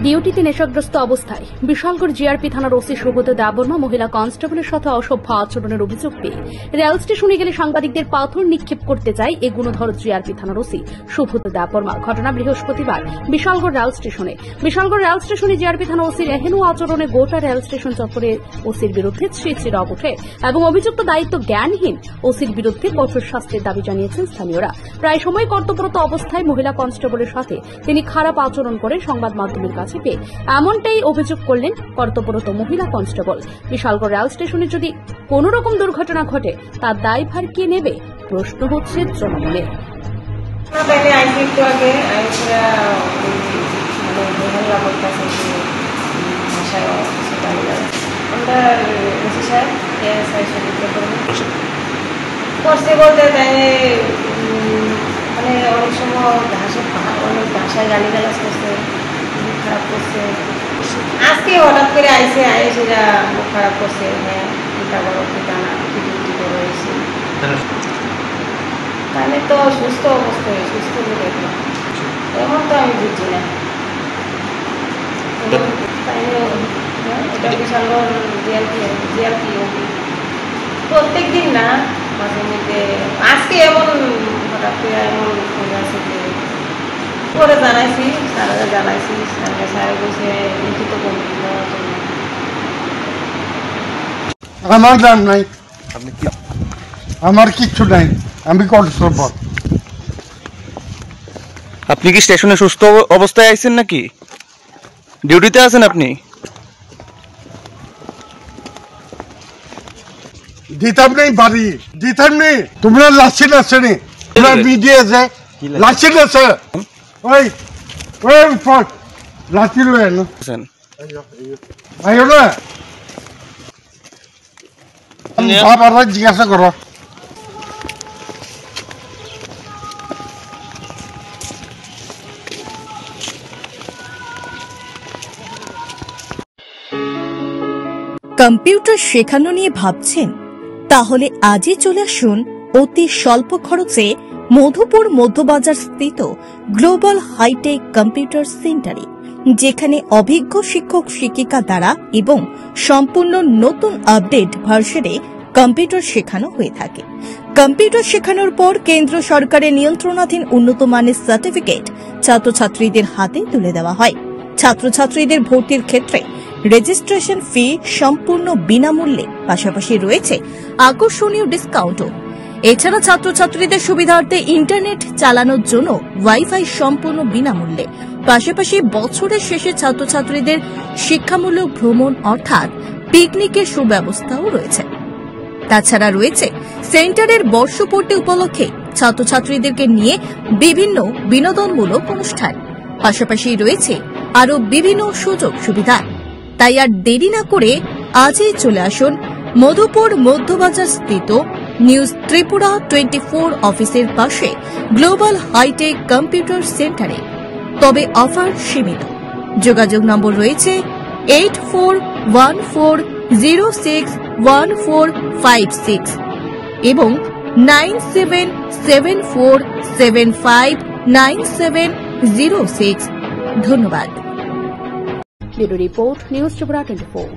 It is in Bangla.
ডিউটিতে নেশাগ্রস্ত অবস্থায় বিশালগড় জিআরপি থানার ওসি সুব্রত দেববর্মা মহিলা কনস্টেবলের সাথে অসভ্য আচরণের অভিযোগ পেয়ে রেল স্টেশনে গেলে সাংবাদিকদের পাথর নিক্ষেপ করতে যায় এ গুণধর জিআরপি থানার ওসি সুব্রত দেববর্মা। ঘটনা বৃহস্পতিবার বিশালগড় রেল স্টেশনে জিআরপি থানা ওসির এহেন আচরণে গোটা রেল স্টেশন চত্বরে ওসির বিরুদ্ধে ছিঁড় রব ওঠে এবং অভিযুক্ত দায়িত্ব জ্ঞানহীন ওসির বিরুদ্ধে কঠোর শাস্তির দাবি জানিয়েছেন স্থানীয়রা। প্রায় সময় কর্তব্যরত অবস্থায় মহিলা কনস্টেবলের সাথে তিনি খারাপ আচরণ করেন সংবাদ মাধ্যমের কাছে পেয়ে এমনটাই অভিযোগ করলেন কর্তব্যরত মহিলা কনস্টেবল। বিশালগড় রেল স্টেশনে যদি কোন রকম দুর্ঘটনা ঘটে তার দায়ভার কে নেবে প্রশ্ন হচ্ছে জনমনে। মানে অনেক সময় অনেক ভাষায় গালিগালাজ করছে, খারাপ করছে। আজকে হঠাৎ করে আইসে সেটা মুখ খারাপ করছে, হ্যাঁ পিতা বড় পিতা না পিটি করে হয়েছে। তাহলে তো সুস্থ অবস্থায় সুস্থ বলে এমন তো আমি বুঝছি না। এটা বিশালগড় জিআরপি প্রত্যেক দিন না, মাঝে মধ্যে আজকে এমন হঠাৎ করে এমন আছে যে পরে জানাইছি, স্যারেরা জানাইছি, স্যারে বলছে লিখিত কমপ্লেন দেওয়ার জন্য। আমার দাম নাই, আমার কিচ্ছু নাই, আমি কনস্টেবল। আপনি কি স্টেশনে সুস্থ অবস্থায় আছেন নাকি ডিউটিতে আছেন? আপনি দিতাম নেই বাড়ি, দিতাম নেই। তোমরা লাসিন আছে নি, তোমরা মিডিয়া আছে, লাসিন আছে। ওই ওই লাসিন লয়ে না আইও না, বাবা জিজ্ঞাসা করো। কম্পিউটার শেখানো নিয়ে ভাবছেন? তাহলে আজই চলে আসুন অতি স্বল্প খরচে মধুপুর মধ্যবাজার স্থিত গ্লোবাল হাইটেক কম্পিউটার সেন্টারে, যেখানে অভিজ্ঞ শিক্ষক শিক্ষিকা দ্বারা এবং সম্পূর্ণ নতুন আপডেট ভার্সনে কম্পিউটার শেখানো হয়ে থাকে। কম্পিউটার শেখানোর পর কেন্দ্র সরকারের নিয়ন্ত্রণাধীন উন্নত মানের সার্টিফিকেট ছাত্রছাত্রীদের হাতে তুলে দেওয়া হয়। ছাত্রছাত্রীদের ভর্তির ক্ষেত্রে রেজিস্ট্রেশন ফি সম্পূর্ণ বিনামূল্যে, পাশাপাশি রয়েছে আকর্ষণীয় ডিসকাউন্টও। এছাড়া ছাত্রছাত্রীদের সুবিধার্থে ইন্টারনেট চালানোর জন্য ওয়াইফাই সম্পূর্ণ বিনামূল্যে, পাশাপাশি বছরের শেষে ছাত্রছাত্রীদের শিক্ষামূলক ভ্রমণ অর্থাৎ পিকনিকের সুব্যবস্থাও রয়েছে। তাছাড়া রয়েছে সেন্টারের বর্ষপূর্তি উপলক্ষে ছাত্রছাত্রীদেরকে নিয়ে বিভিন্ন বিনোদনমূলক অনুষ্ঠান, পাশাপাশি রয়েছে আরো বিভিন্ন সুযোগ সুবিধা। তাই আর দেরি না করে আজই চলে আসুন মধুপুর মধ্যবাজার স্থিত নিউজ ত্রিপুরা 24 অফিসের পাশে গ্লোবাল হাইটেক কম্পিউটার সেন্টারে। তবে অফার সীমিত। যোগাযোগ নম্বর রয়েছে 8414061456 এবং 9774759706। ধন্যবাদ। Bureau report, news Tripura 24।